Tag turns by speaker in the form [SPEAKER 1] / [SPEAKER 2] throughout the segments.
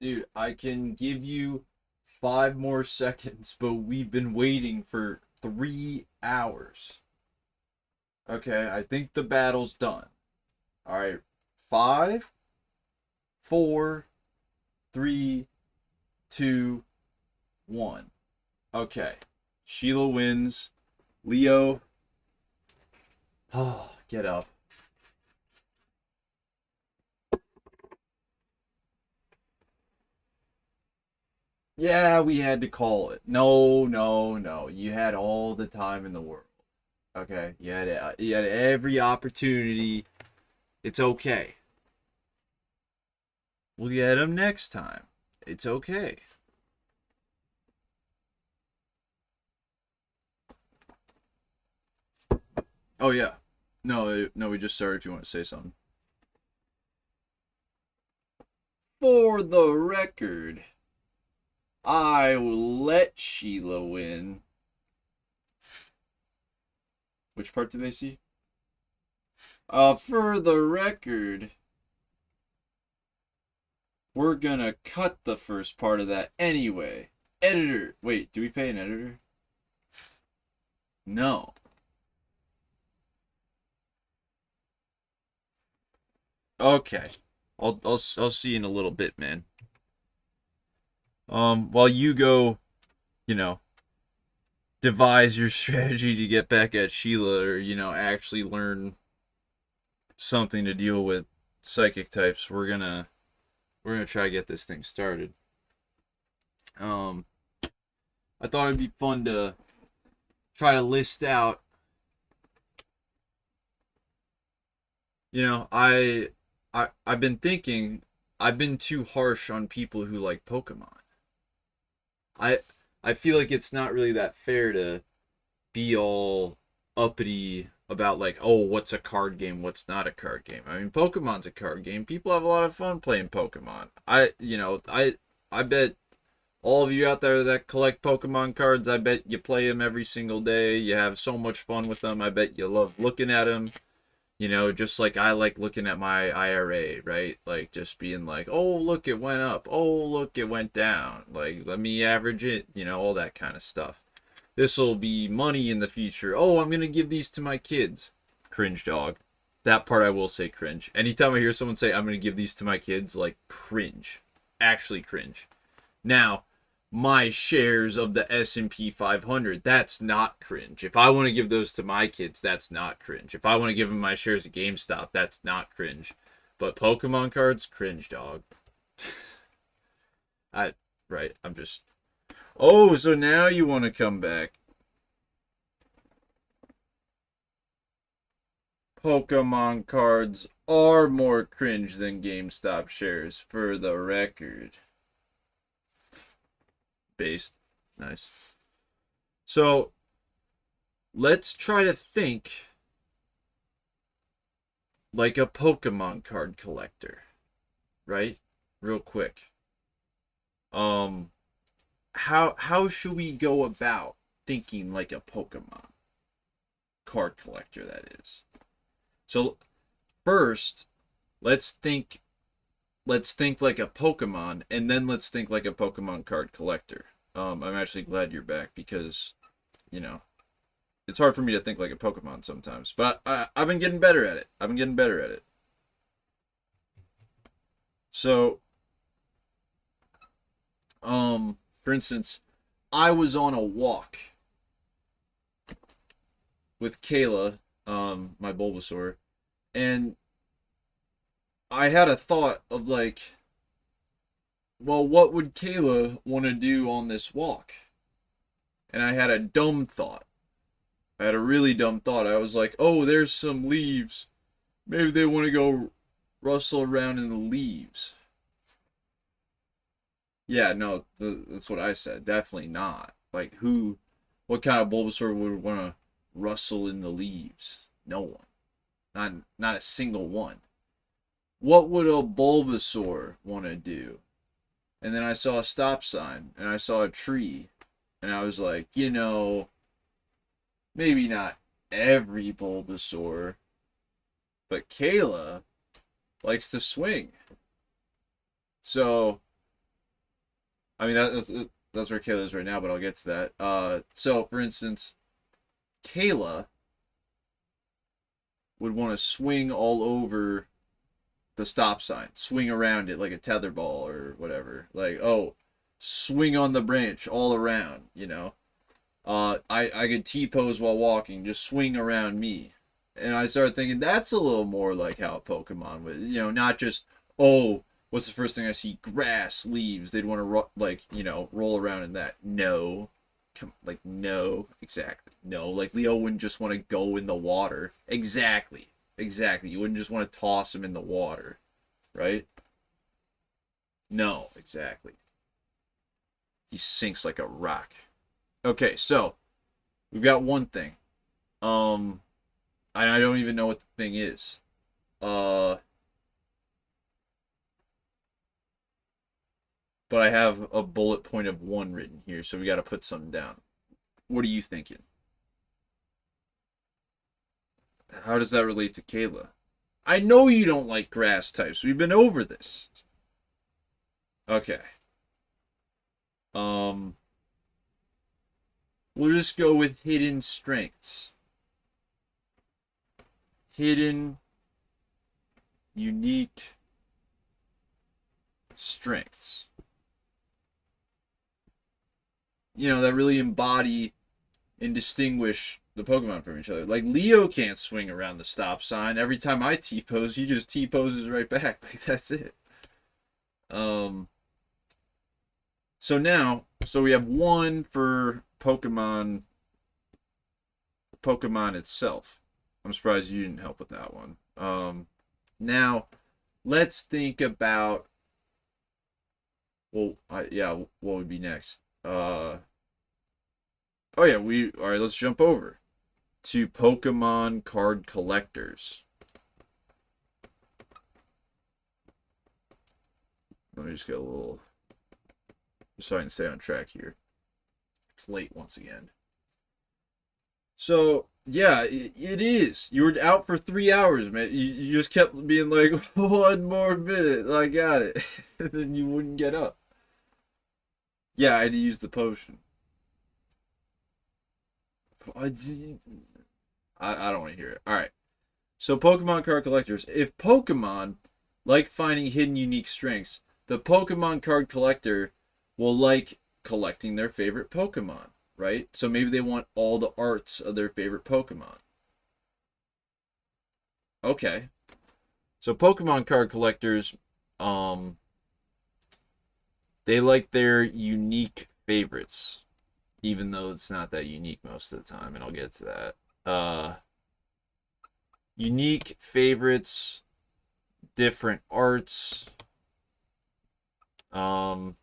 [SPEAKER 1] Dude, I can give you 5 more seconds, but we've been waiting for 3 hours. Okay, I think the battle's done. All right, five, four, three, two, one. Okay, Sheila wins. Leo, oh, get up. Yeah, we had to call it. No, no, no. You had all the time in the world. Okay, you had every opportunity. It's okay. We'll get him next time. It's okay. Oh yeah. No, no, we just started if you want to say something. For the record, I will let Sheila win. Which part did they see? For the record, we're gonna cut the first part of that anyway. Editor. Wait, do we pay an editor? No. Okay. I'll see you in a little bit, man. While you go, you know, devise your strategy to get back at Sheila, or actually learn something to deal with psychic types, we're gonna try to get this thing started. Um, I thought it'd be fun to try to list out. I've been thinking I've been too harsh on people who like Pokemon. I I feel like it's not really that fair to be all uppity about like, oh, what's a card game, what's not a card game. I mean, Pokemon's a card game. People have a lot of fun playing Pokemon. I bet all of you out there that collect Pokemon cards, I bet you play them every single day. You have so much fun with them. I bet you love looking at them. Just like I like looking at my IRA, right? Like just being like, oh, look, it went up. Oh, look, it went down. Like, let me average it, all that kind of stuff. This will be money in the future. Oh, I'm going to give these to my kids. Cringe, dog. That part I will say cringe. Anytime I hear someone say, I'm going to give these to my kids, like, cringe. Actually cringe. Now, my shares of the S&P 500, that's not cringe. If I want to give those to my kids, that's not cringe. If I want to give them my shares of GameStop, that's not cringe. But Pokemon cards, cringe, dog. I right, I'm just. Oh, so now you want to come back. Pokemon cards are more cringe than GameStop shares, for the record. Based. Nice. So, let's try to think like a Pokemon card collector, right? Real quick. Um, how should we go about thinking like a Pokemon card collector, that is? So, first, let's think let's think like a Pokemon, and then let's think like a Pokemon card collector. I'm actually glad you're back because, you know, it's hard for me to think like a Pokemon sometimes. But I've been getting better at it. I've been getting better at it. So, for instance, I was on a walk with Kayla, my Bulbasaur, and I had a thought of like, well, what would Kayla want to do on this walk? And I had a dumb thought. I had a really dumb thought. I was like, oh, there's some leaves. Maybe they want to go rustle around in the leaves. Yeah, no, that's what I said. Definitely not. Like, what kind of Bulbasaur would want to rustle in the leaves? No one. Not a single one. What would a Bulbasaur want to do? And then I saw a stop sign, and I saw a tree, and I was like, maybe not every Bulbasaur, but Kayla likes to swing. So I mean, that's where Kayla is right now, but I'll get to that. So for instance, Kayla would want to swing all over the stop sign, swing around it like a tetherball or whatever. Like, oh, swing on the branch all around, you know. I could T-pose while walking, just swing around me. And I started thinking that's a little more like how a Pokemon would, you know, not just, oh, what's the first thing I see? Grass, leaves. They'd want to, like, you know, roll around in that. No. Like, no. Exactly. No. Like, Leo wouldn't just want to go in the water. Exactly. Exactly. You wouldn't just want to toss him in the water, right? No. Exactly. He sinks like a rock. Okay, so we've got one thing. Um, I don't even know what the thing is. Uh, but I have a bullet point of one written here, so we got to put something down. What are you thinking? How does that relate to Kayla? I know you don't like grass types. We've been over this. Okay. Um, we'll just go with hidden strengths. Hidden, unique strengths. You know, that really embody and distinguish the Pokemon from each other. Like Leo can't swing around the stop sign. Every time I T-pose, he just T-poses right back. Like that's it. Um so we have one for Pokemon itself. I'm surprised you didn't help with that one. Now let's think about yeah, what would be next? Oh yeah, all right, let's jump over to Pokemon card collectors. Let me just get a little, just so I can stay on track here. It's late once again. So yeah, it is. You were out for 3 hours, man. You just kept being like, 1 more minute, I got it, and then you wouldn't get up. Yeah, I had to use the potion. I don't want to hear it. All right. So Pokemon card collectors. If Pokemon like finding hidden unique strengths, the Pokemon card collector will like collecting their favorite Pokemon, right? So maybe they want all the arts of their favorite Pokemon. Okay. So Pokemon card collectors, um, they like their unique favorites, even though it's not that unique most of the time, and I'll get to that. Unique favorites, different arts, um,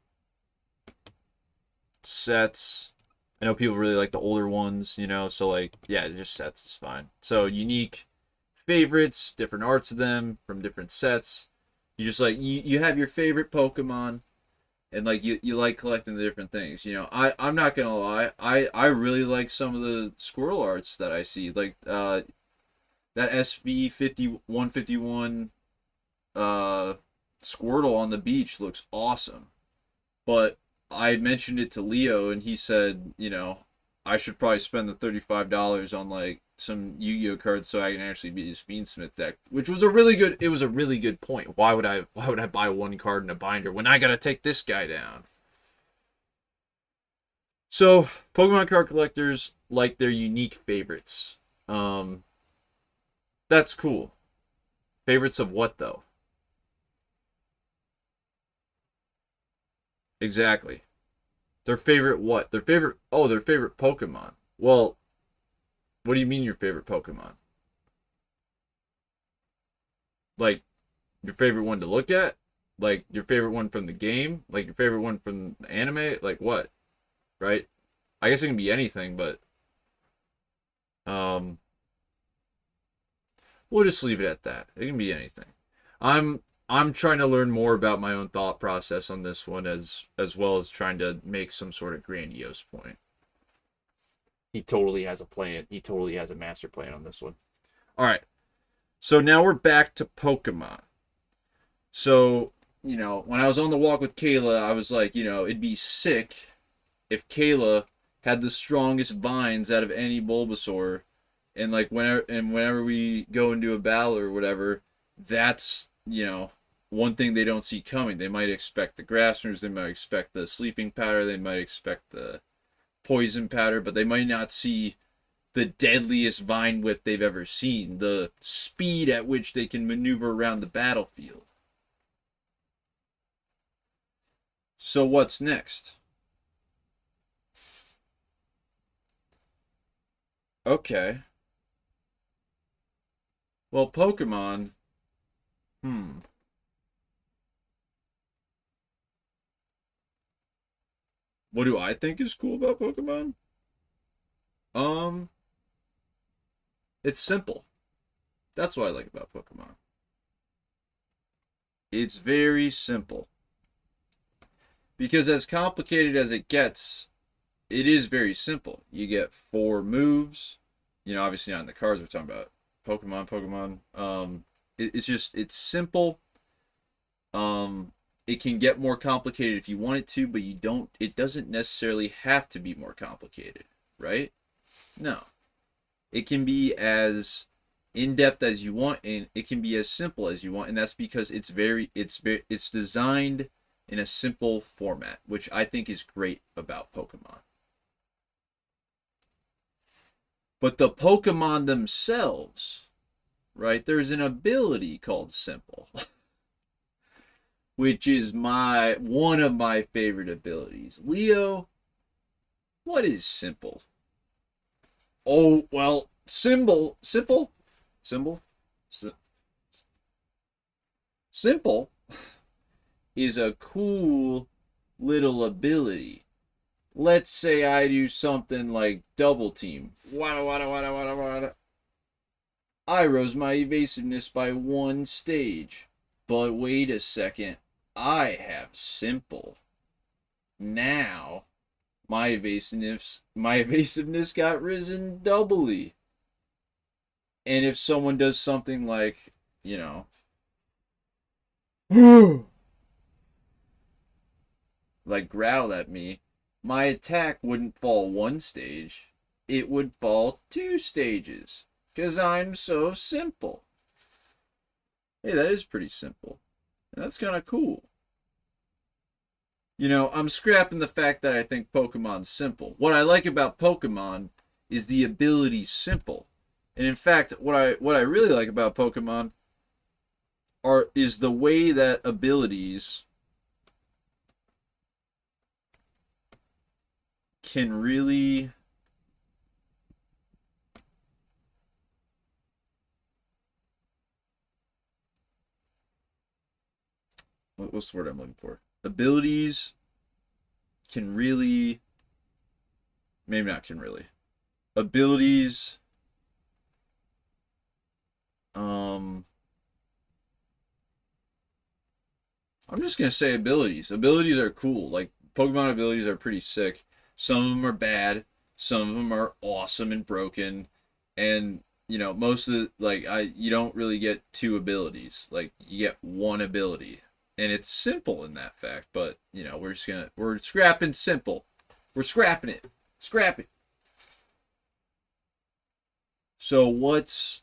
[SPEAKER 1] sets. I know people really like the older ones, you know, so like, yeah, just sets is fine. So unique favorites, different arts of them from different sets. You just like you have your favorite Pokemon and like you like collecting the different things. You know, I'm not gonna lie, I really like some of the Squirtle arts that I see. Like that SV 151 Squirtle on the beach looks awesome. But I mentioned it to Leo, and he said, you know, I should probably spend the $35 on like some Yu-Gi-Oh cards so I can actually beat his Fiendsmith deck, which was a really good. It was a really good point. Why would I buy one card in a binder when I gotta take this guy down? So Pokemon card collectors like their unique favorites. Um, that's cool. Favorites of what though? Exactly. Their favorite what? Their favorite Pokemon. Well, what do you mean your favorite Pokemon? Like your favorite one to look at? Like your favorite one from the game? Like your favorite one from the anime? Like what? Right? I guess it can be anything, but um we'll just leave it at that. It can be anything. I'm I'm trying to learn more about my own thought process on this one as well as trying to make some sort of grandiose point. He totally has a plan. He totally has a master plan on this one. All right. So now we're back to Pokemon. So when I was on the walk with Kayla, I was like, it'd be sick if Kayla had the strongest vines out of any Bulbasaur, and like whenever we go into a battle or whatever, that's one thing they don't see coming. They might expect the Grassners, they might expect the Sleeping Powder, they might expect the Poison Powder, but they might not see the deadliest Vine Whip they've ever seen, the speed at which they can maneuver around the battlefield. So what's next? Okay. Well, Pokemon. Hmm. What do I think is cool about Pokemon? Um, it's simple. That's what I like about Pokemon. It's very simple. Because as complicated as it gets, it is very simple. You get four moves. Obviously not in the cards. We're talking about Pokemon. It's simple. It can get more complicated if you want it to, but you don't. It doesn't necessarily have to be more complicated, right? No, it can be as in depth as you want, and it can be as simple as you want, and that's because it's designed in a simple format, which I think is great about Pokemon. But the Pokemon themselves, right? There's an ability called Simple, which is my one of my favorite abilities. Leo, what is Simple? Oh, well, symbol, simple is a cool little ability. Let's say I do something like double team. Wada wada wada wada wada. I rose my evasiveness by one stage. But wait a second. I have simple. Now my evasiveness got risen doubly. And if someone does something like, you know, like growl at me, my attack wouldn't fall one stage. It would fall two stages. 'Cause I'm so simple. Hey, that is pretty simple. And that's kind of cool. I'm scrapping the fact that I think Pokemon's simple. What I like about Pokemon is the ability simple. And in fact, what I really like about Pokemon is the way that abilities can really what's the word I'm looking for? Abilities can really, maybe not can really. Abilities um I'm just gonna say abilities. Abilities are cool. Like Pokemon abilities are pretty sick. Some of them are bad. Some of them are awesome and broken. And most of like you don't really get two abilities. Like you get one ability, and it's simple in that fact. But we're scrapping simple. We're scrapping it. Scrap it. So what's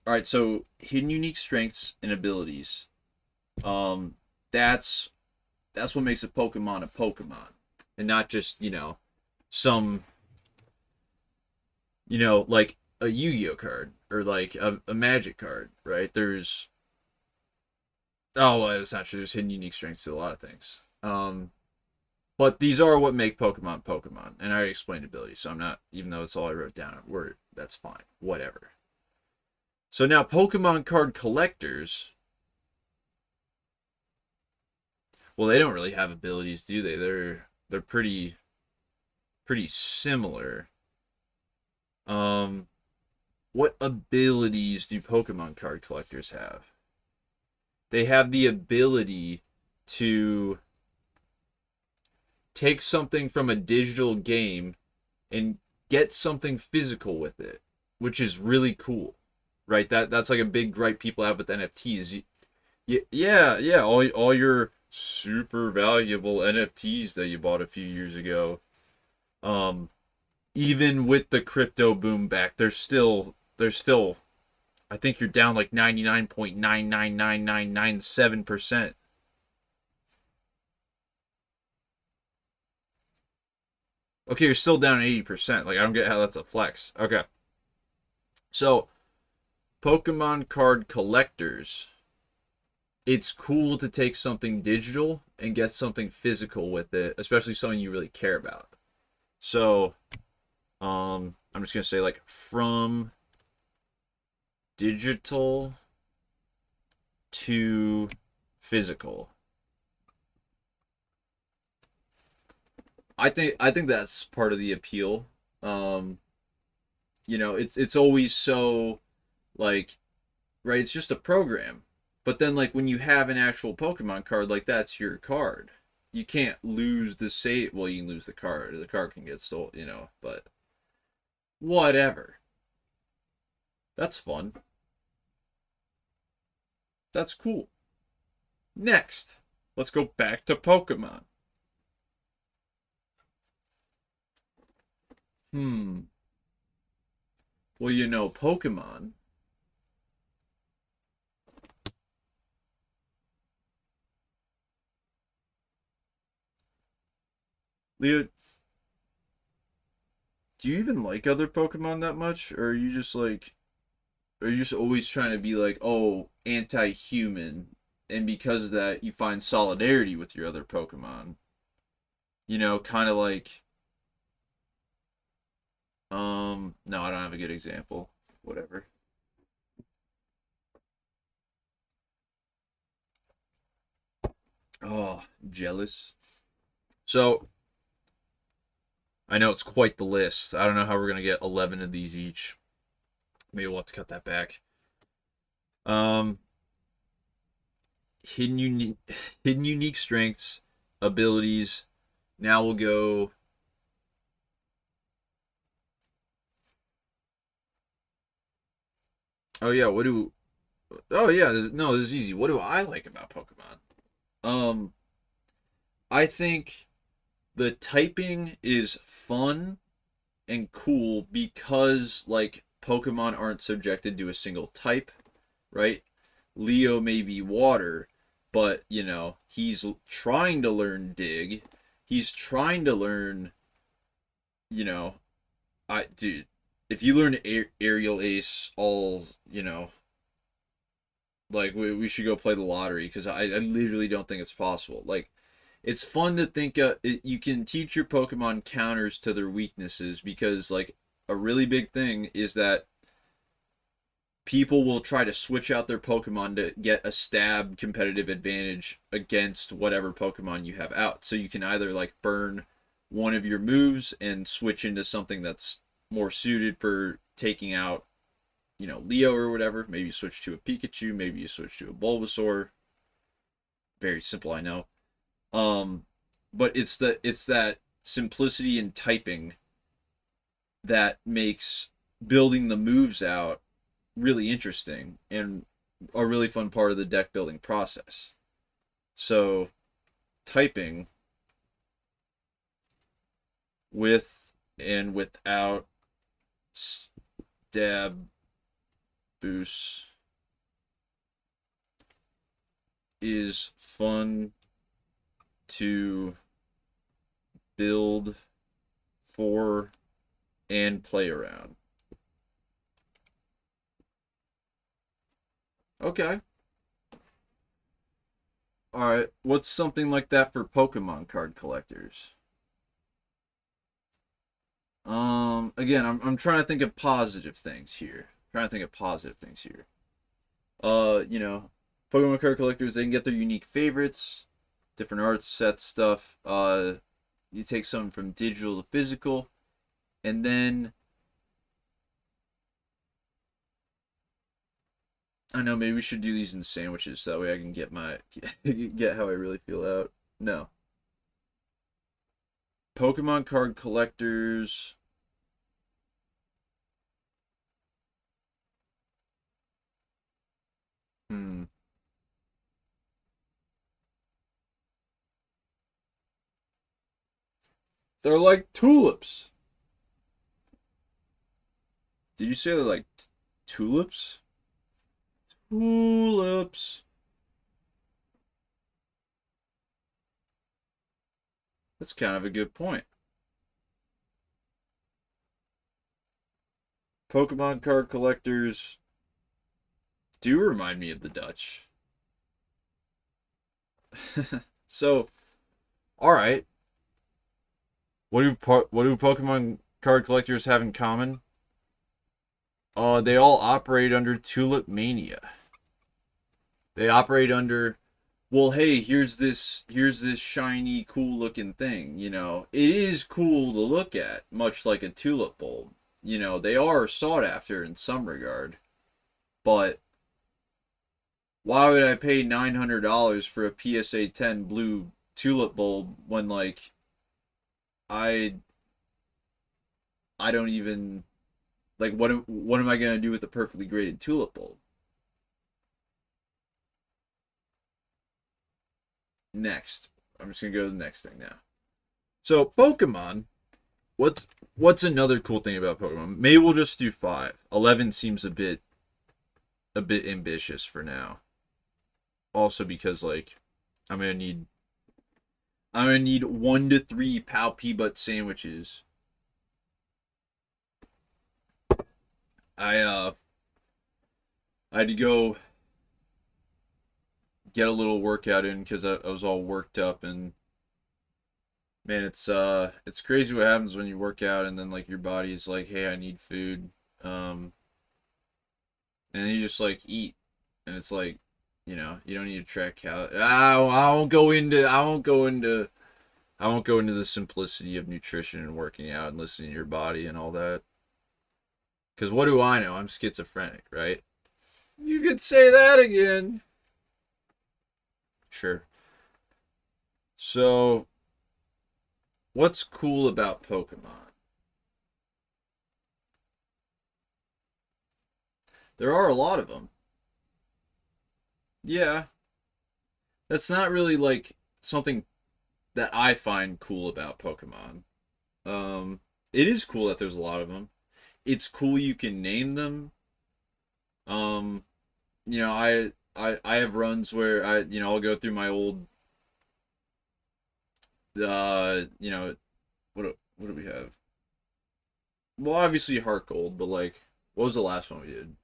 [SPEAKER 1] all right? So hidden unique strengths and abilities. Um, that's what makes a Pokemon, and not just some like a Yu-Gi-Oh card or like a Magic card, right? Well, it's not true. There's hidden unique strengths to a lot of things. But these are what make Pokemon Pokemon, and I already explained abilities, so I'm not, even though it's all I wrote down in word, that's fine, whatever. So now Pokemon card collectors, well, they don't really have abilities, do they? They're pretty similar. Um, what abilities do Pokemon card collectors have? They have the ability to take something from a digital game and get something physical with it, which is really cool, right? That's like a big gripe people have with NFTs. Yeah. All your super valuable NFTs that you bought a few years ago. Um, Even with the crypto boom back, there's still I think you're down like 99.999997%. Okay, you're still down 80%. Like I don't get how that's a flex. Okay. So, Pokemon card collectors, it's cool to take something digital and get something physical with it, especially something you really care about. So, I'm just gonna say like from digital to physical. I think that's part of the appeal. Um, it's always so like right, it's just a program. But then like when you have an actual Pokemon card, like that's your card. You can't lose the save. Well, you can lose the card. The card can get stolen, but whatever. That's fun. That's cool. Next, let's go back to Pokemon. Hmm. Well, Pokemon. Leo, do you even like other Pokemon that much? Or are you just always trying to be like, oh, anti-human, and because of that, you find solidarity with your other Pokemon? Kind of like, no, I don't have a good example. Whatever. Oh, jealous. So, I know it's quite the list. I don't know how we're gonna get 11 of these each. Maybe we'll have to cut that back. Um, hidden unique, hidden unique strengths, abilities. Now we'll go. Oh yeah, what do? Oh yeah, no, this is easy. What do I like about Pokemon? Um, I think the typing is fun and cool because like Pokemon aren't subjected to a single type, right? Leo may be water, but he's trying to learn dig. He's trying to learn, you know, I dude, if you learn aerial ace all, like we should go play the lottery because I literally don't think it's possible. Like it's fun to think you can teach your Pokemon counters to their weaknesses because like a really big thing is that people will try to switch out their Pokemon to get a stab competitive advantage against whatever Pokemon you have out. So you can either like burn one of your moves and switch into something that's more suited for taking out, Leo or whatever. Maybe you switch to a Pikachu, maybe you switch to a Bulbasaur. Very simple, I know. Um, but it's that simplicity in typing that makes building the moves out really interesting and a really fun part of the deck building process. So typing with and without stab boost is fun to build for and play around. Okay. All right. What's something like that for Pokemon card collectors? Again, I'm trying to think of positive things here. Trying to think of positive things here. Uh, you know, Pokemon card collectors, they can get their unique favorites, different art sets, stuff. You take some from digital to physical, and then I know maybe we should do these in sandwiches so that way I can get my get how I really feel out. No, Pokemon card collectors. Hmm. They're like tulips. Did you say they're like tulips? Tulips. That's kind of a good point. Pokemon card collectors do remind me of the Dutch. So, all right. What do Pokemon card collectors have in common? They all operate under Tulip Mania. They operate under, well, hey, here's this shiny, cool looking thing. It is cool to look at, much like a tulip bulb. They are sought after in some regard, but why would I pay $900 for a PSA 10 blue tulip bulb when like I I don't even like what am I gonna do with a perfectly graded tulip bulb? Next, I'm just gonna go to the next thing now. So Pokemon, what's what's another cool thing about Pokemon? Maybe we'll just do five. 11 seems a bit ambitious for now. Also because like I'm gonna need I'm gonna need 1 to 3 Palpy sandwiches. I had to go get a little workout in because I was all worked up, and man, it's crazy what happens when you work out and then like your body's like, hey, I need food, um, and then you just like eat, and it's like, you don't need to track calories. I won't go into the simplicity of nutrition and working out and listening to your body and all that. Because what do I know? I'm schizophrenic, right? You could say that again. Sure. So, what's cool about Pokemon? There are a lot of them. Yeah, that's not really like something that I find cool about Pokemon. Um, it is cool that there's a lot of them. It's cool you can name them. Um, I have runs where I'll go through my old what do we have? Well, obviously Heart Gold, but like what was the last one we did?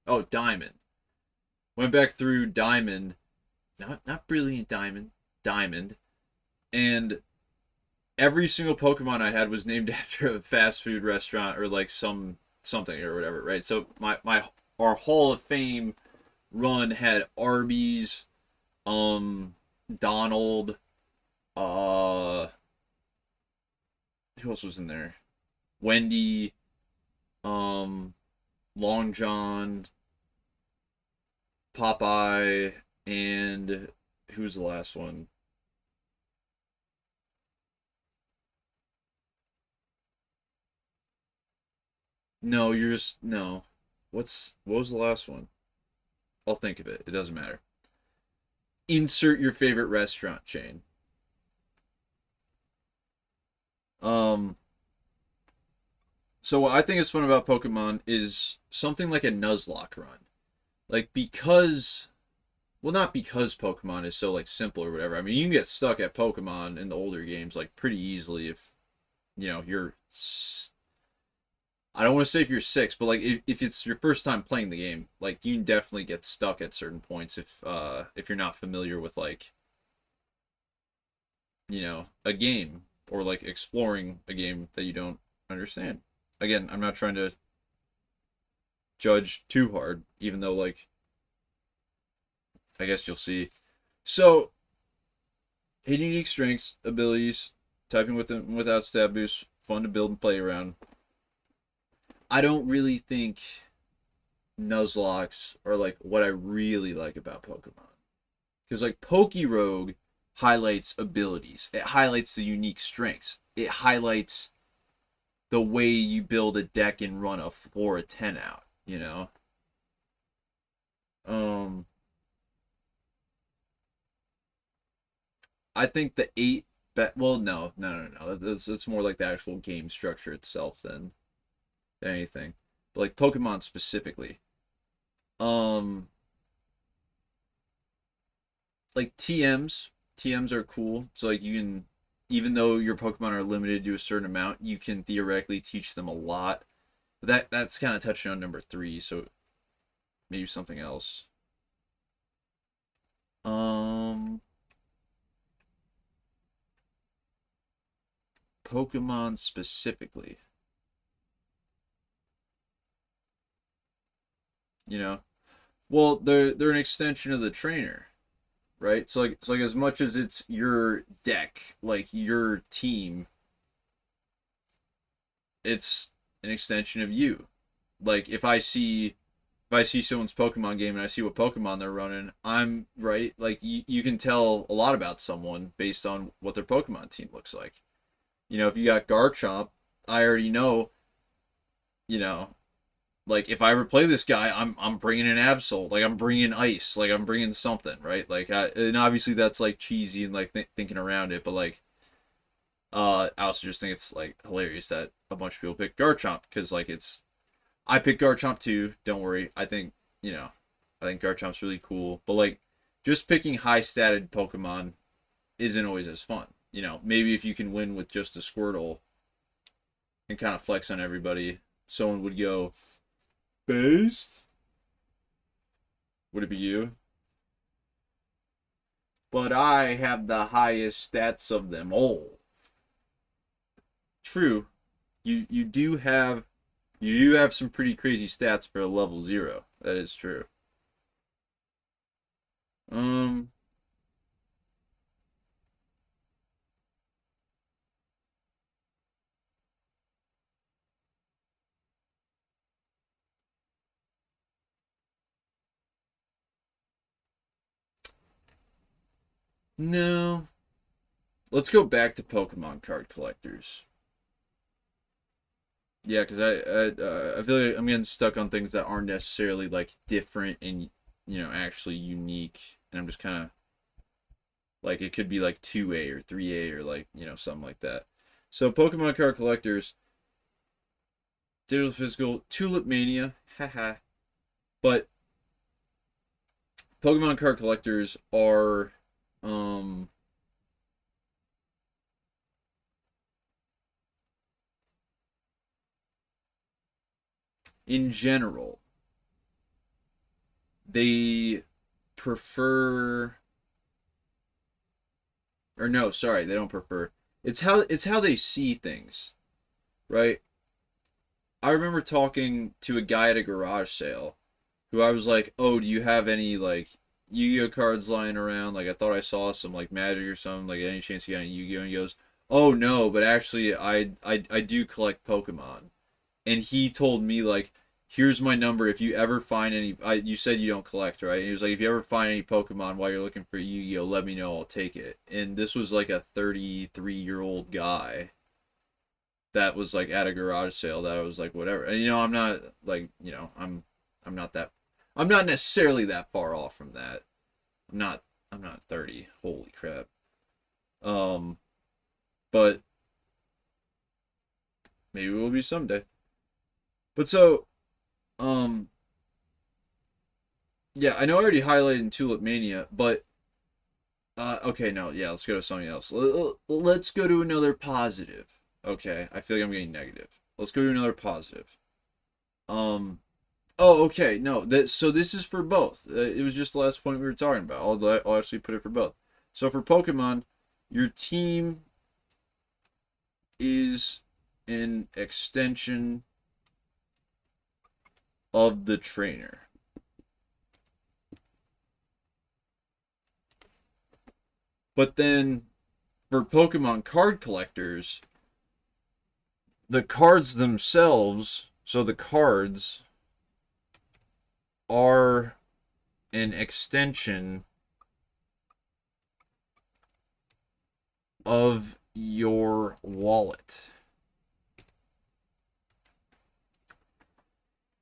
[SPEAKER 1] Oh, Diamond. Went back through Diamond, not Brilliant Diamond, Diamond, and every single Pokemon I had was named after a fast food restaurant or like something or whatever, right? So my our Hall of Fame run had Arby's, Donald, uh, who else was in there? Wendy, um, Long John, Popeye, and who's the last one? No, you're just no. What was the last one? I'll think of it. It doesn't matter. Insert your favorite restaurant chain. Um, so what I think is fun about Pokemon is something like a Nuzlocke run. Like because well not because Pokemon is so like simple or whatever. I mean, you can get stuck at Pokemon in the older games like pretty easily if you're I don't want to say if you're six, but like if it's your first time playing the game, like you can definitely get stuck at certain points if you're not familiar with like, a game or like exploring a game that you don't understand. Again, I'm not trying to judge too hard, even though like I guess you'll see. So, hidden unique strengths, abilities, typing with and without stat boost, fun to build and play around. I don't really think Nuzlocks are like what I really like about Pokemon. Because like Pokerogue highlights abilities. It highlights the unique strengths. It highlights the way you build a deck and run a 4 or 10 out. Um I think the 8 well, no, no, no, no. That's more like the actual game structure itself than anything. But like Pokemon specifically, um, like TMs are cool. So like you can, even though your Pokemon are limited to a certain amount, you can theoretically teach them a lot. But that's kind of touching on number three. So maybe something else. Um, Pokemon specifically, you know. Well, they're an extension of the trainer, right? So like as much as it's your deck, like your team, it's an extension of you. Like if I see someone's Pokemon game and I see what Pokemon they're running, I'm right. Like you can tell a lot about someone based on what their Pokemon team looks like. If you got Garchomp, I already know. You know, like if I ever play this guy, I'm bringing an Absol, like I'm bringing Ice, like I'm bringing something, right? And obviously that's like cheesy and like thinking around it, but like I also just think it's like hilarious that a bunch of people pick Garchomp because like I pick Garchomp too. Don't worry, I think Garchomp's really cool, but like just picking high statted Pokemon isn't always as fun. Maybe if you can win with just a Squirtle and kind of flex on everybody, someone would go based. Would it be you? But I have the highest stats of them all. True, you do have some pretty crazy stats for a level 0. That is true. Um, no. Let's go back to Pokemon card collectors. Yeah, because I feel like I'm getting stuck on things that aren't necessarily like different and actually unique, and I'm just kind of like it could be like 2A or 3A or like something like that. So Pokemon card collectors, digital physical, Tulip Mania, haha. But Pokemon card collectors are, um, in general, they prefer, or no, sorry, they don't prefer. It's how they see things, right? I remember talking to a guy at a garage sale who I was like, "Oh, do you have any like Yu-Gi-Oh cards lying around? Like I thought I saw some like Magic or something. Like any chance you got any Yu-Gi-Oh?" And he goes, "Oh no, but actually I do collect Pokemon." And he told me like, "Here's my number. If you ever find any, you said you don't collect, right?" And he was like, "If you ever find any Pokemon while you're looking for Yu-Gi-Oh, let me know. I'll take it." And this was like a 33-year-old guy that was like at a garage sale that I was like, whatever. And I'm not like, I'm not that, I'm not necessarily that far off from that. I'm not, I'm not 30. Holy crap. Um, but maybe we'll be someday. But so, um, yeah, I know I already highlighted in Tulip Mania, but okay, no, yeah, let's go to something else. Let's go to another positive. Okay, I feel like I'm getting negative. Let's go to another positive. Um, Oh, okay. No, so this is for both. It was just the last point we were talking about. I'll actually put it for both. So for Pokemon, your team is an extension of the trainer. But then for Pokemon card collectors, the cards themselves, so the cards are an extension of your wallet.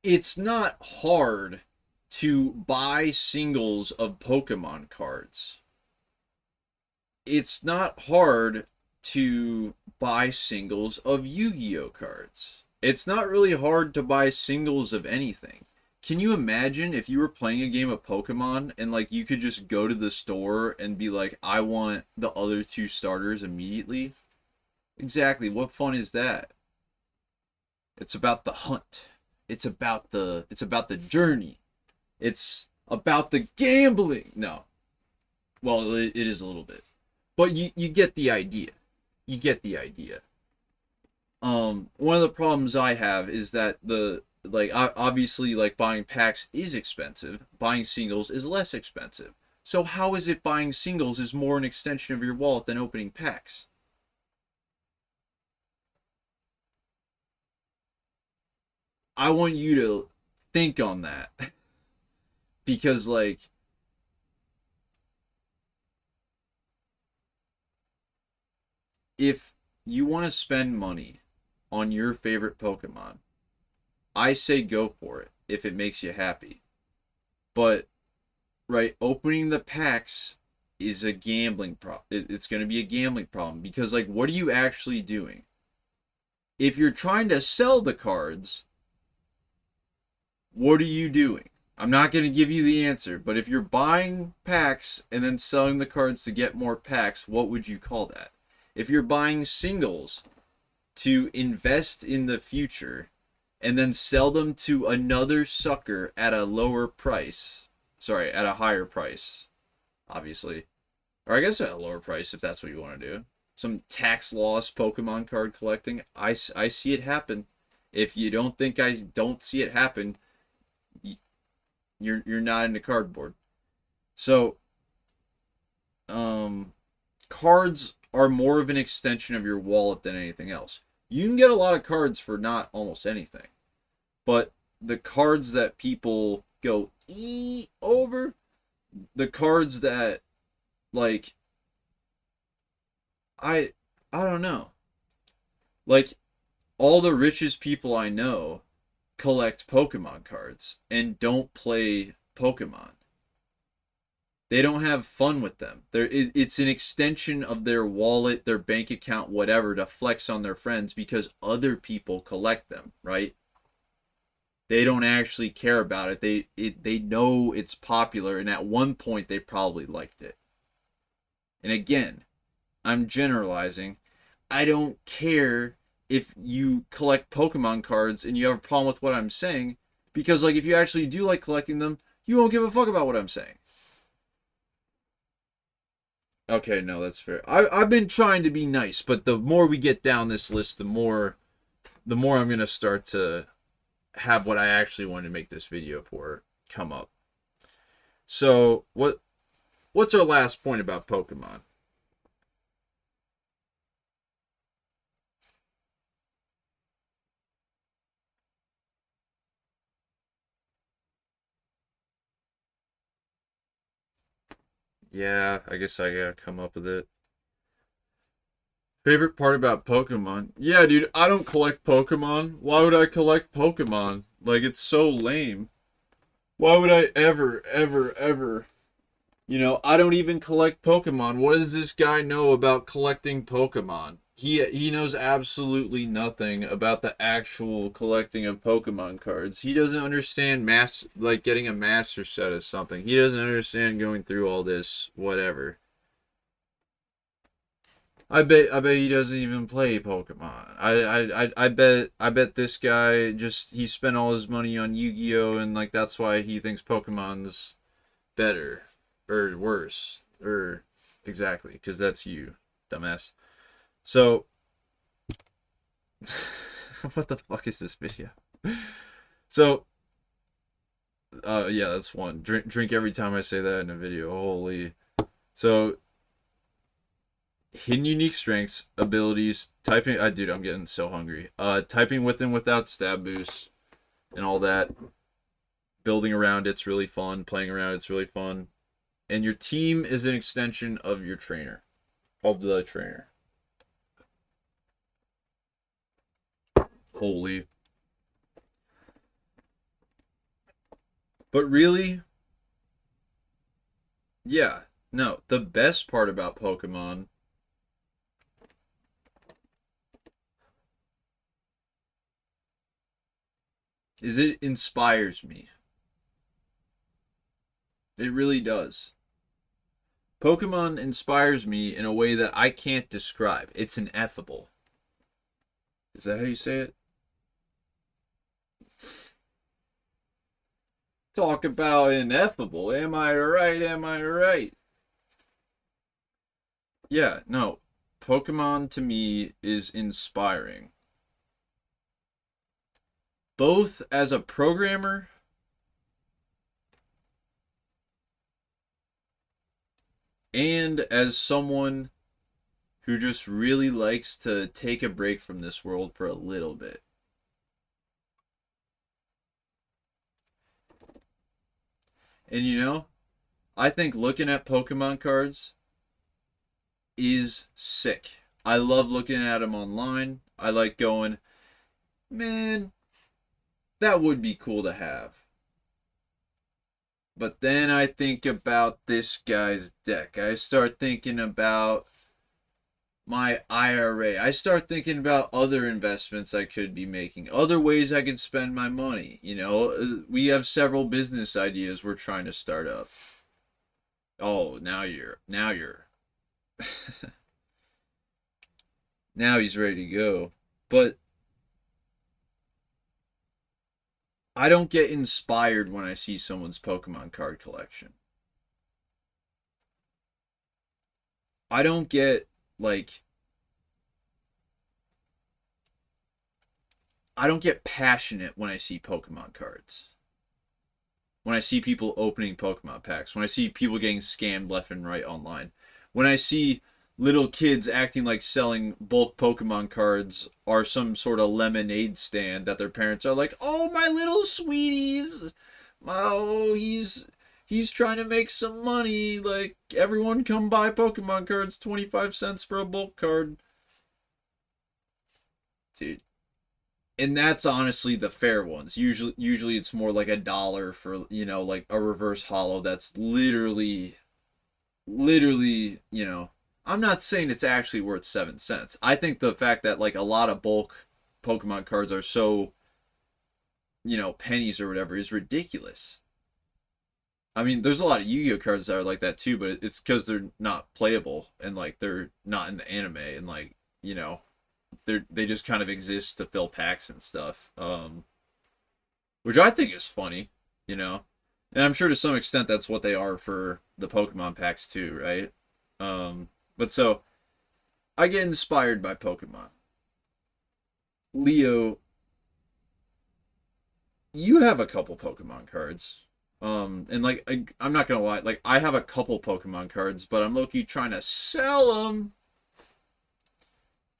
[SPEAKER 1] It's not hard to buy singles of Pokemon cards. It's not hard to buy singles of Yu-Gi-Oh cards. It's not really hard to buy singles of anything. Can you imagine if you were playing a game of Pokemon and like you could just go to the store and be like, I want the other two starters immediately? Exactly. What fun is that? It's about the hunt. It's about the journey. It's about the gambling. No. Well, it is a little bit. But you get the idea. You get the idea. One of the problems I have is that obviously like buying packs is expensive. Buying singles is less expensive. So how is it buying singles is more an extension of your wallet than opening packs? I want you to think on that because like if you want to spend money on your favorite Pokemon, I say go for it if it makes you happy. But right, opening the packs is a gambling problem. It's going to be a gambling problem because like what are you actually doing? If you're trying to sell the cards, what are you doing? I'm not going to give you the answer, but if you're buying packs and then selling the cards to get more packs, what would you call that? If you're buying singles to invest in the future and then sell them to another sucker at a lower price, sorry, at a higher price, obviously, or I guess at a lower price if that's what you want to do. Some tax loss Pokemon card collecting. I see it happen. If you don't think I don't see it happen, you're not into cardboard. So, um, cards are more of an extension of your wallet than anything else. You can get a lot of cards for not almost anything, but the cards that people go over, the cards that like I I don't know. Like all the richest people I know collect Pokemon cards and don't play Pokemon. They don't have fun with them. It's an extension of their wallet, their bank account, whatever, to flex on their friends because other people collect them, right? They don't actually care about it. They know it's popular, and at one point they probably liked it. And again, I'm generalizing. I don't care if you collect Pokemon cards and you have a problem with what I'm saying, because like if you actually do like collecting them, you won't give a fuck about what I'm saying. Okay, no, that's fair. I've been trying to be nice, but the more we get down this list, the more I'm gonna start to have what I actually wanted to make this video for come up. So what's our last point about Pokemon? Yeah, I guess I gotta come up with it. Favorite part about Pokemon? Yeah, dude, I don't collect Pokemon. Why would I collect Pokemon? Like, it's so lame. Why would I ever? I don't even collect Pokemon. What does this guy know about collecting Pokemon? He knows absolutely nothing about the actual collecting of Pokemon cards. He doesn't understand like getting a master set of something. He doesn't understand going through all this whatever. I bet he doesn't even play Pokemon. I bet this guy just he spent all his money on Yu-Gi-Oh and like that's why he thinks Pokemon's better or worse or exactly because that's you, dumbass. So what the fuck is this video? So yeah, that's one. Drink every time I say that in a video. Holy. So hidden unique strengths, abilities, typing. Dude, I'm getting so hungry. Typing with and without stab boost and all that. Building around it's really fun. Playing around it's really fun. And your team is an extension of your trainer, of the trainer. Holy. But really, yeah, no. The best part about Pokemon is it inspires me. It really does. Pokemon inspires me in a way that I can't describe. It's ineffable. Is that how you say it? Talk about ineffable. Am I right? Am I right? Yeah, no. Pokemon to me is inspiring. Both as a programmer and as someone who just really likes to take a break from this world for a little bit. And I think looking at Pokemon cards is sick. I love looking at them online. I like going, man, that would be cool to have. But then I think about this guy's deck. I start thinking about my IRA. I start thinking about other investments I could be making, other ways I could spend my money. We have several business ideas we're trying to start up. Oh, now you're now he's ready to go. But I don't get inspired when I see someone's Pokemon card collection. I don't get like I don't get passionate when I see Pokemon cards. When I see people opening Pokemon packs, when I see people getting scammed left and right online, when I see little kids acting like selling bulk Pokemon cards are some sort of lemonade stand that their parents are like, "Oh, my little sweeties. Oh, he's trying to make some money. Like everyone come buy Pokemon cards, 25 cents for a bulk card." Dude, and that's honestly the fair ones. Usually it's more like $1 for, like a reverse hollow that's literally, I'm not saying it's actually worth 7 cents. I think the fact that like a lot of bulk Pokemon cards are so, pennies or whatever is ridiculous. I mean, there's a lot of Yu-Gi-Oh cards that are like that too, but it's because they're not playable and like they're not in the anime and like, they just kind of exist to fill packs and stuff. Which I think is funny, you know. And I'm sure to some extent that's what they are for the Pokemon packs too, right? But so I get inspired by Pokemon. Leo, you have a couple Pokemon cards. And like I'm not gonna lie, like I have a couple Pokemon cards, but I'm low-key trying to sell them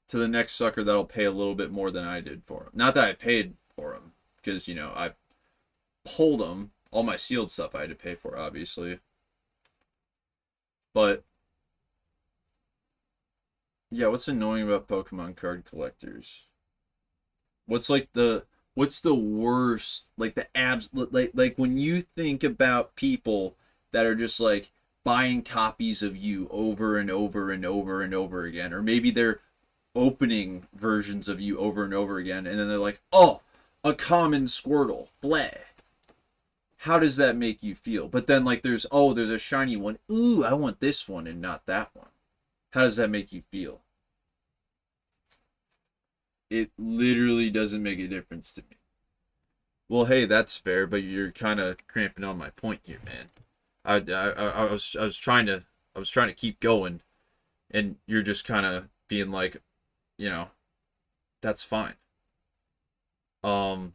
[SPEAKER 1] to the next sucker that'll pay a little bit more than I did for them. Not that I paid for them, because I pulled them. All my sealed stuff I had to pay for, obviously. But yeah, what's annoying about Pokemon card collectors? What's like what's the worst, like the abs, like when you think about people that are just like buying copies of you over and over and over and over again, or maybe they're opening versions of you over and over again, and then they're like, oh, a common Squirtle, bleh. How does that make you feel? But then like there's a shiny one. Ooh, I want this one and not that one. How does that make you feel? It literally doesn't make a difference to me. Well, hey, that's fair, but you're kind of cramping on my point here, man. I was trying to keep going, and you're just kind of being like, you know, that's fine. Um,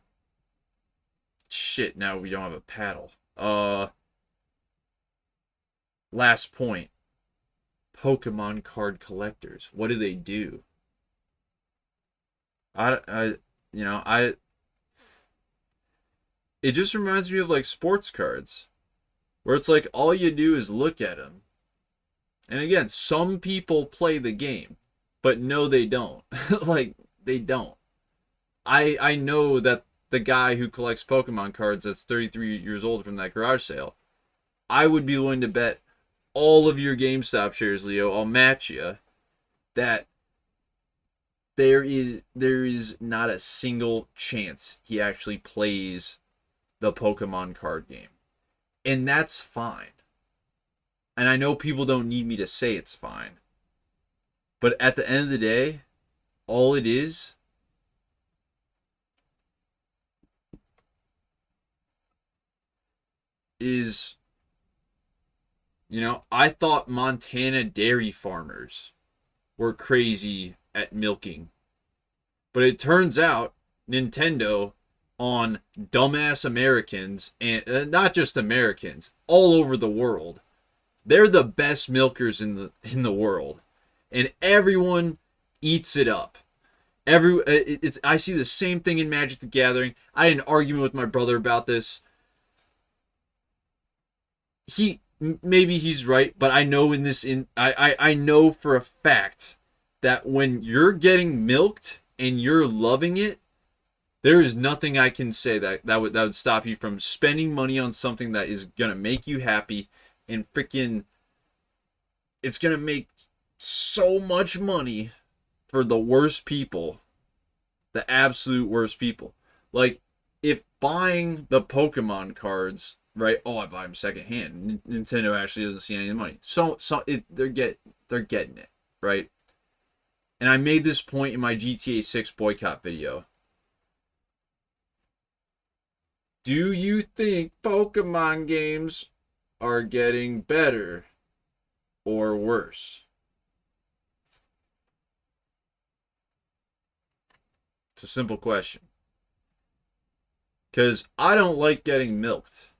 [SPEAKER 1] shit. Now we don't have a paddle. Last point. Pokemon card collectors. What do they do? I, it just reminds me of like sports cards, where it's like all you do is look at them. And again, some people play the game, but no, they don't. Like they don't. I know that the guy who collects Pokemon cards that's 33 years old from that garage sale. I would be willing to bet all of your GameStop shares, Leo. I'll match you that there is not a single chance he actually plays the Pokemon card game. And that's fine. And I know people don't need me to say it's fine. But at the end of the day, all it is, I thought Montana dairy farmers were crazy at milking. But it turns out Nintendo, on dumbass Americans, and not just Americans, all over the world, they're the best milkers in the world, and everyone eats it up. I see the same thing in Magic the Gathering. I had an argument with my brother about this. Maybe he's right, but I know I know for a fact that when you're getting milked and you're loving it, there is nothing I can say that would stop you from spending money on something that is gonna make you happy, and freaking it's gonna make so much money for the worst people, the absolute worst people. Like, if buying the Pokemon cards, right? Oh, I buy them secondhand. Nintendo actually doesn't see any of the money, they're getting it, right? And I made this point in my GTA 6 boycott video. Do you think Pokemon games are getting better or worse? It's a simple question. Because I don't like getting milked.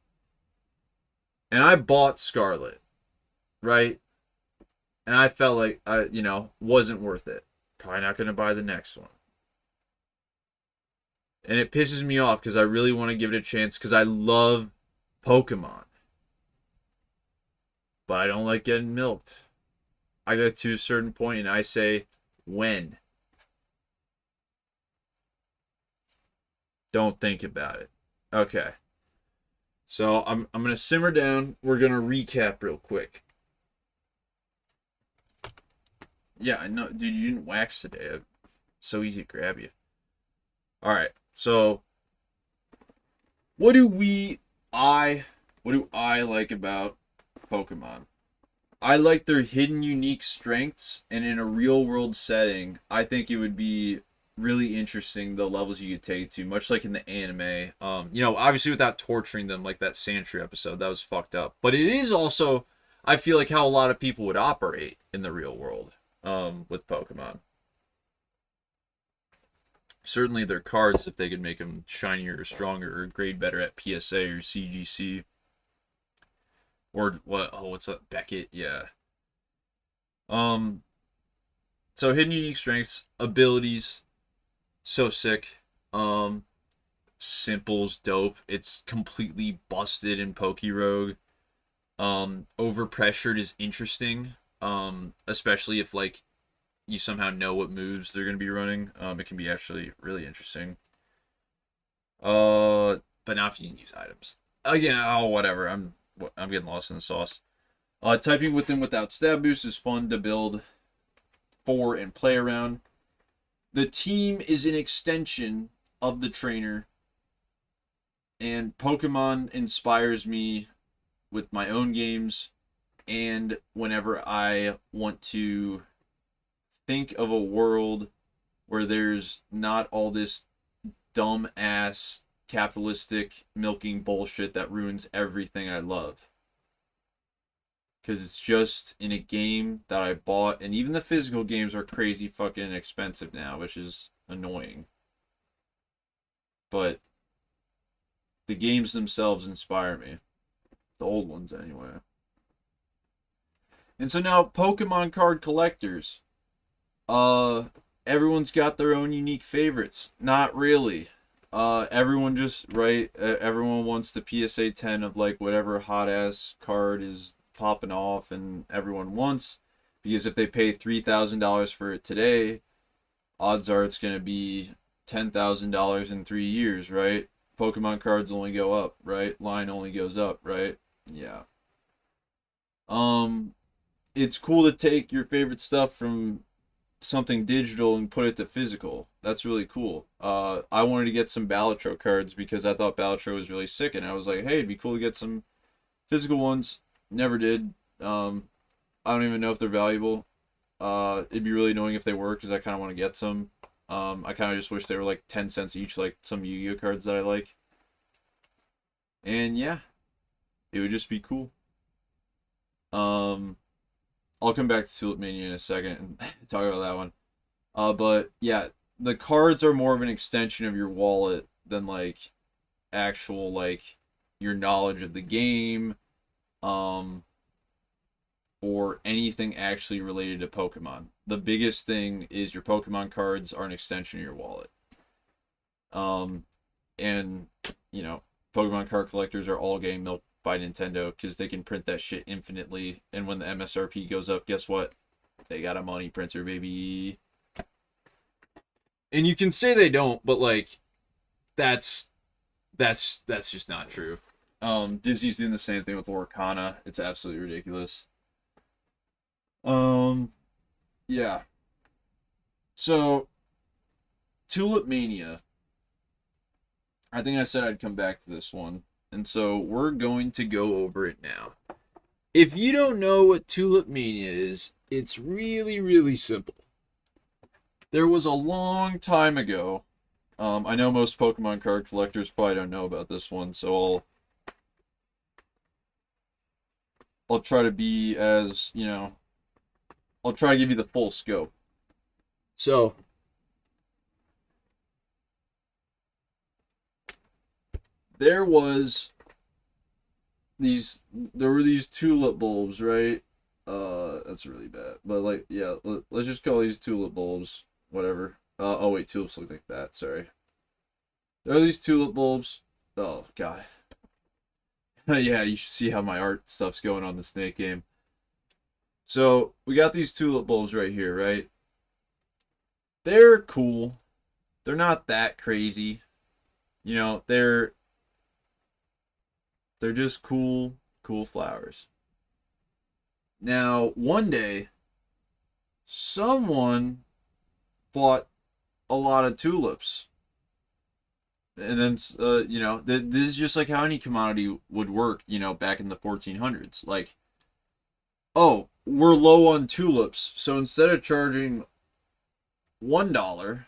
[SPEAKER 1] And I bought Scarlet, right? And I felt like wasn't worth it. Probably not going to buy the next one. And it pisses me off because I really want to give it a chance because I love Pokemon. But I don't like getting milked. I get to a certain point and I say, when? Don't think about it. Okay. So I'm gonna simmer down. We're gonna recap real quick. Yeah, I know, dude. You didn't wax today. It's so easy to grab you. All right. So, what do I like about Pokemon? I like their hidden unique strengths, and in a real world setting, I think it would be really interesting the levels you could take to, much like in the anime. Obviously without torturing them like that Sandshrew episode, that was fucked up. But it is also, I feel like, how a lot of people would operate in the real world with Pokemon. Certainly their cards, if they could make them shinier or stronger or grade better at PSA or CGC. Or what's up? Beckett, yeah. So hidden unique strengths, abilities, so sick. Simple's dope. It's completely busted in Pokerogue. Overpressured is interesting. Especially if like you somehow know what moves they're gonna be running. It can be actually really interesting. But not if you can use items. Again, whatever. I'm getting lost in the sauce. Typing with them without stab boost is fun to build for and play around. The team is an extension of the trainer, and Pokemon inspires me with my own games, and whenever I want to think of a world where there's not all this dumb ass capitalistic milking bullshit that ruins everything I love. Because it's just in a game that I bought, and even the physical games are crazy fucking expensive now, which is annoying. But the games themselves inspire me. The old ones, anyway. And so now, Pokemon card collectors. Everyone's got their own unique favorites. Not really. Everyone everyone wants the PSA 10 of like whatever hot ass card is popping off and everyone wants, because if they pay $3,000 for it today, odds are it's going to be $10,000 in 3 years, right? Pokemon cards only go up, right? Line only goes up, right? Yeah. It's cool to take your favorite stuff from something digital and put it to physical. That's really cool. I wanted to get some Balatro cards because I thought Balatro was really sick, and I was like, hey, it'd be cool to get some physical ones. Never did. I don't even know if they're valuable. It'd be really annoying if they were because I kind of want to get some. I kind of just wish they were like 10 cents each, like some Yu-Gi-Oh cards that I like. And yeah, it would just be cool. I'll come back to Tulip Mania in a second and talk about that one. But yeah, the cards are more of an extension of your wallet than like actual like your knowledge of the game, um, or anything actually related to Pokemon. The biggest thing is your Pokemon cards are an extension of your wallet. Um, and you know, Pokemon card collectors are all getting milked by Nintendo because they can print that shit infinitely. And when the MSRP goes up, guess what? They got a money printer, baby. And you can say they don't, but like that's that's just not true. Disney's doing the same thing with Lorcana. It's absolutely ridiculous. Um, yeah. So Tulip Mania. I think I said I'd come back to this one, and so we're going to go over it now. If you don't know what Tulip Mania is, it's really, really simple. There was a long time ago. I know most Pokemon card collectors probably don't know about this one, so I'll try to be as, I'll try to give you the full scope. So, there was there were these tulip bulbs, right? That's really bad. But like, yeah, let's just call these tulip bulbs, whatever. Oh wait, tulips look like that. Sorry. There are these tulip bulbs. Oh god. Yeah, you should see how my art stuff's going on the Snake game. So we got these tulip bulbs right here, right? They're cool. They're not that crazy. They're just cool, cool flowers. Now, one day, someone bought a lot of tulips. And then, this is just like how any commodity would work, back in the 1400s. Like, oh, we're low on tulips, so instead of charging $1,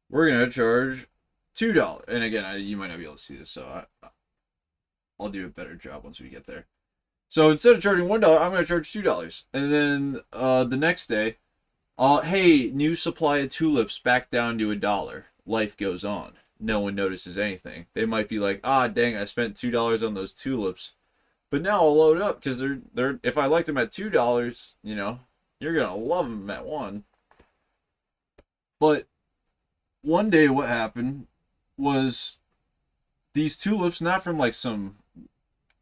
[SPEAKER 1] we're going to charge $2. And again, you might not be able to see this, so I'll do a better job once we get there. So instead of charging $1, I'm going to charge $2. And then the next day, hey, new supply of tulips back down to $1. Life goes on. No one notices anything. They might be like, ah, dang, I spent $2 on those tulips. But now I'll load up because they're if I liked them at $2, you're gonna love them at $1. But one day, what happened was these tulips, not from like some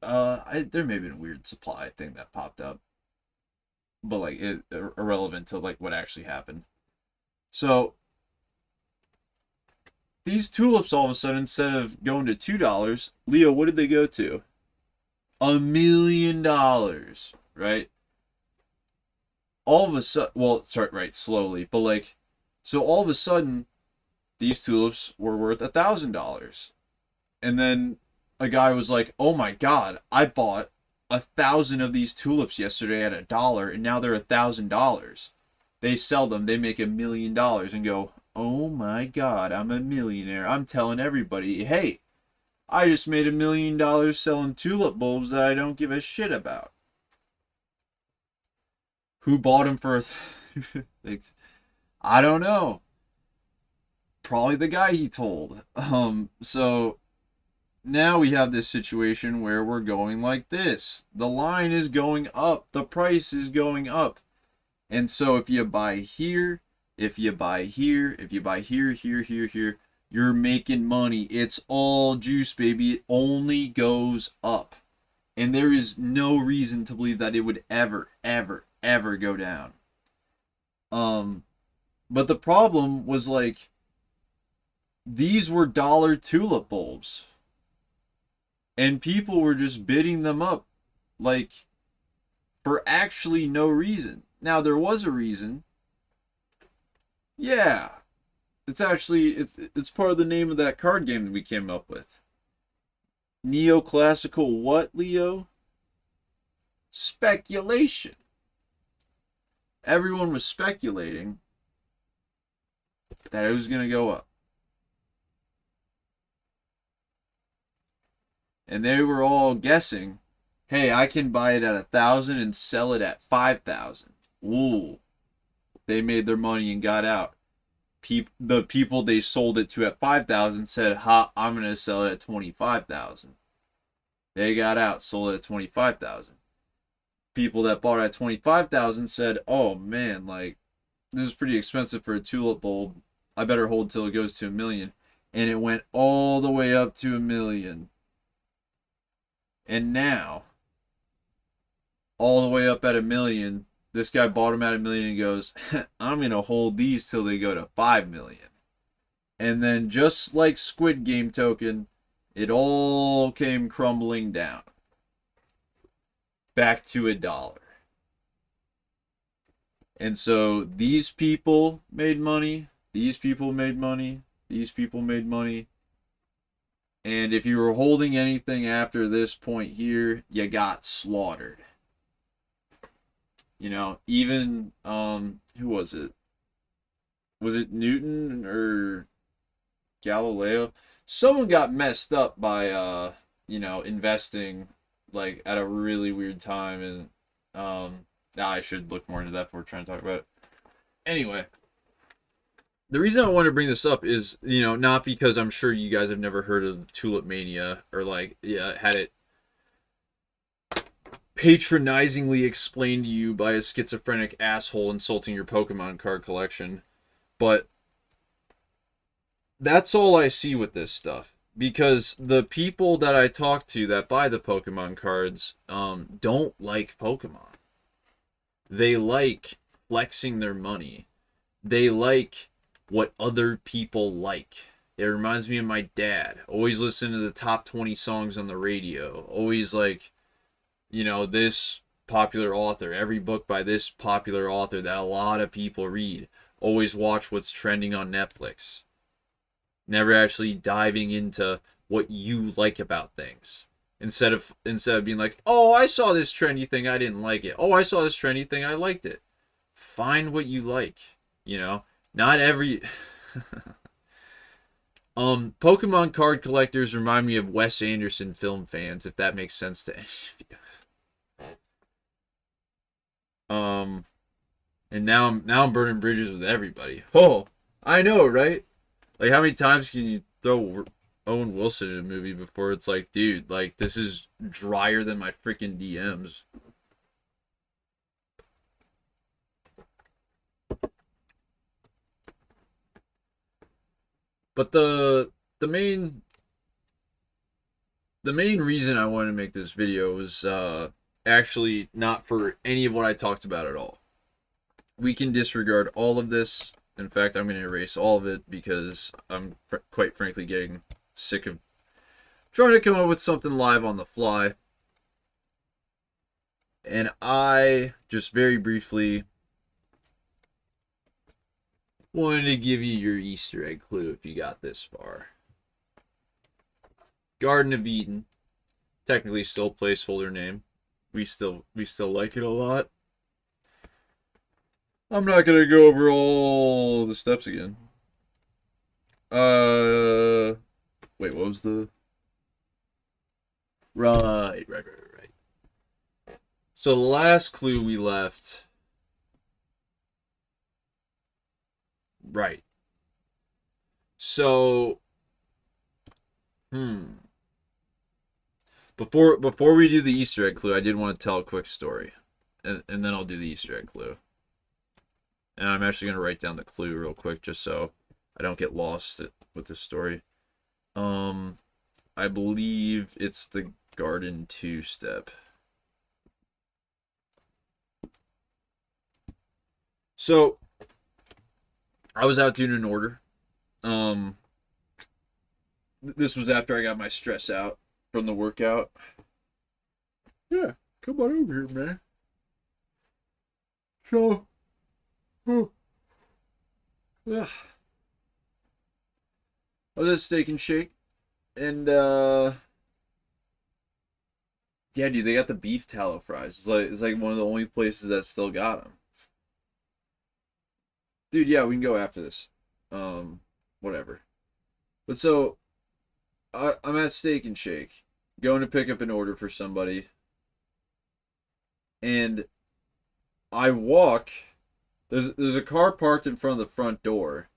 [SPEAKER 1] there may have been a weird supply thing that popped up, but like irrelevant to like what actually happened. So these tulips all of a sudden, instead of going to $2, Leo, what did they go to? $1,000,000, right? All of a sudden, well, sorry, right, slowly, but like, so all of a sudden, these tulips were worth $1,000. And then a guy was like, oh my god, I bought 1,000 of these tulips yesterday at $1, and now they're $1,000. They sell them, they make $1,000,000 and go, oh my god, I'm a millionaire. I'm telling everybody, hey, I just made $1,000,000 selling tulip bulbs that I don't give a shit about. Who bought them for? I don't know. Probably the guy he told. So now we have this situation where we're going like this. The line is going up. The price is going up. And so if you buy here, if you buy here, if you buy here, here, here, here, you're making money. It's all juice, baby. It only goes up. And there is no reason to believe that it would ever, ever, ever go down. But the problem was like, these were dollar tulip bulbs. And people were just bidding them up, like, for actually no reason. Now, there was a reason. Yeah, it's part of the name of that card game that we came up with. Neoclassical what, Leo? Speculation. Everyone was speculating that it was going to go up. And they were all guessing, hey, I can buy it at 1,000 and sell it at 5,000. Ooh, they made their money and got out. The people they sold it to at 5,000 said, ha, I'm going to sell it at 25,000. They got out, sold it at 25,000. People that bought it at 25,000 said, oh man, like, this is pretty expensive for a tulip bulb. I better hold till it goes to 1,000,000. And it went all the way up to 1,000,000. And now, all the way up at 1,000,000, this guy bought them at 1,000,000 and goes, I'm going to hold these till they go to 5,000,000. And then just like Squid Game token, it all came crumbling down. Back to $1. And so these people made money, these people made money, these people made money. And if you were holding anything after this point here, you got slaughtered. You know, even who was it? Was it Newton or Galileo? Someone got messed up by investing like at a really weird time, and I should look more into that before we're trying to talk about it. Anyway, the reason I want to bring this up is, not because I'm sure you guys have never heard of Tulip Mania or had it patronizingly explained to you by a schizophrenic asshole insulting your Pokemon card collection, but that's all I see with this stuff. Because the people that I talk to that buy the Pokemon cards don't like Pokemon. They like flexing their money. They like what other people like. It reminds me of my dad. Always listen to the top 20 songs on the radio. Always this popular author. Every book by this popular author that a lot of people read. Always watch what's trending on Netflix. Never actually diving into what you like about things. Instead of being like, oh, I saw this trendy thing, I didn't like it. Oh, I saw this trendy thing, I liked it. Find what you like. Not every Pokemon card collectors remind me of Wes Anderson film fans, if that makes sense to any of you. And now I'm burning bridges with everybody. Oh, I know, right? Like, how many times can you throw Owen Wilson in a movie before it's like, dude, like, this is drier than my freaking DMs. But the main reason I wanted to make this video was actually not for any of what I talked about at all. We can disregard all of this. In fact, I'm going to erase all of it because I'm quite frankly getting sick of trying to come up with something live on the fly. And I just very briefly wanted to give you your Easter egg clue if you got this far. Garden of Eden, technically still placeholder name. We still like it a lot. I'm not gonna go over all the steps again. Wait, what was the? Right. So the last clue we left. Right. So, Before we do the Easter egg clue, I did want to tell a quick story, and then I'll do the Easter egg clue. And I'm actually going to write down the clue real quick just so I don't get lost with this story. I believe it's the Garden 2 step. So, I was out doing an order. This was after I got my stress out from the workout. Yeah, come on over here, man. So, Ugh. I was at Steak and Shake, and yeah, dude, they got the beef tallow fries. It's like one of the only places that still got them. Dude, yeah, we can go after this. Um, whatever. But so I'm at Steak and Shake, going to pick up an order for somebody, and I walk. There's a car parked in front of the front door,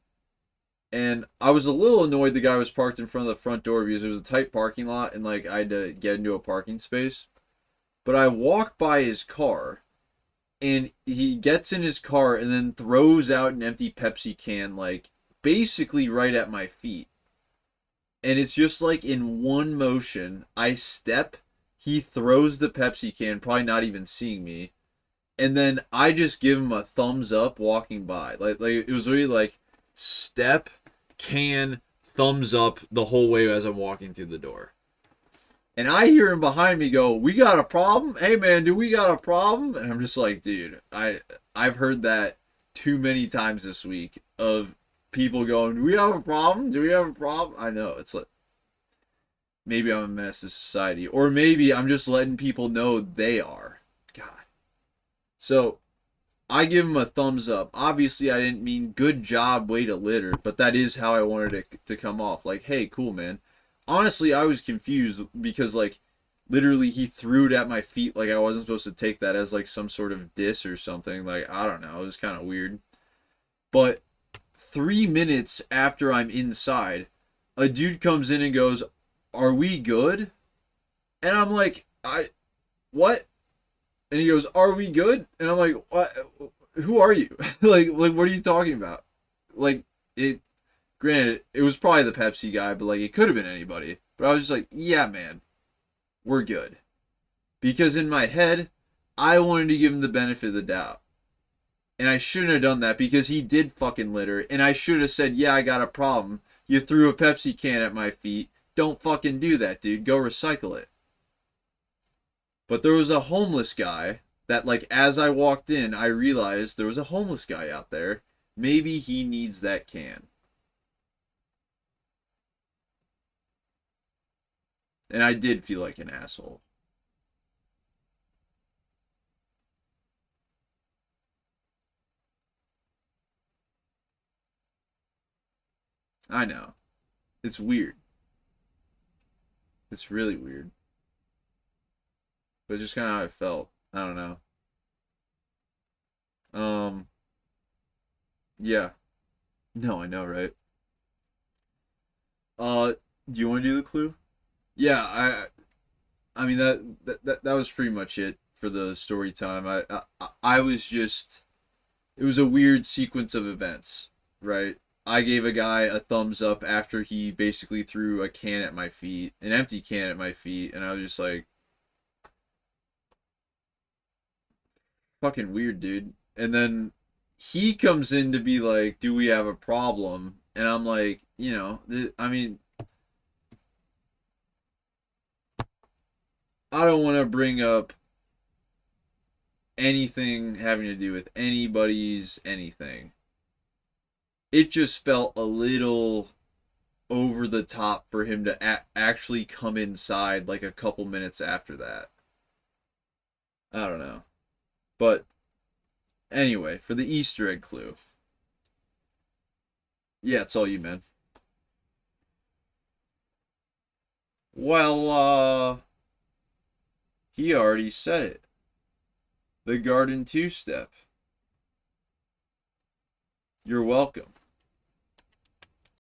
[SPEAKER 1] and I was a little annoyed the guy was parked in front of the front door because it was a tight parking lot and like I had to get into a parking space. But I walk by his car, and he gets in his car and then throws out an empty Pepsi can like basically right at my feet. And it's just like in one motion, I step, he throws the Pepsi can, probably not even seeing me, and then I just give him a thumbs up walking by. Like it was really like step, can, thumbs up the whole way as I'm walking through the door. And I hear him behind me go, "We got a problem? Hey man, do we got a problem?" And I'm just like, dude, I've heard that too many times this week of people going, "Do we have a problem? Do we have a problem?" I know it's like maybe I'm a menace to society, or maybe I'm just letting people know they are. God. So I give him a thumbs up. Obviously, I didn't mean good job, way to litter, but that is how I wanted it to come off. Like, hey, cool, man. Honestly, I was confused because, like, literally he threw it at my feet like I wasn't supposed to take that as, like, some sort of diss or something. Like, I don't know. It was kind of weird. But 3 minutes after I'm inside, a dude comes in and goes, "Are we good?" And I'm like, what? And he goes, "Are we good?" And I'm like, "What? Who are you? like, what are you talking about?" Like, it. Granted, it was probably the Pepsi guy, but like, it could have been anybody. But I was just like, "Yeah, man, we're good." Because in my head, I wanted to give him the benefit of the doubt, and I shouldn't have done that because he did fucking litter, and I should have said, "Yeah, I got a problem. You threw a Pepsi can at my feet. Don't fucking do that, dude. Go recycle it." But there was a homeless guy that, like, as I walked in, I realized there was a homeless guy out there. Maybe he needs that can. And I did feel like an asshole. I know. It's weird. It's really weird. But just kind of how I felt. I don't know. Um, yeah. No, I know, right? Do you want to do the clue? Yeah, I mean that was pretty much it for the story time. I was just it was a weird sequence of events, right? I gave a guy a thumbs up after he basically threw a can at my feet, an empty can at my feet, and I was just like, fucking weird, dude. And then he comes in to be like, "Do we have a problem?" And I'm like, I mean, I don't want to bring up anything having to do with anybody's anything. It just felt a little over the top for him to actually come inside like a couple minutes after that. I don't know. But anyway, for the Easter egg clue. Yeah, it's all you, man. Well, he already said it. The garden two step. You're welcome.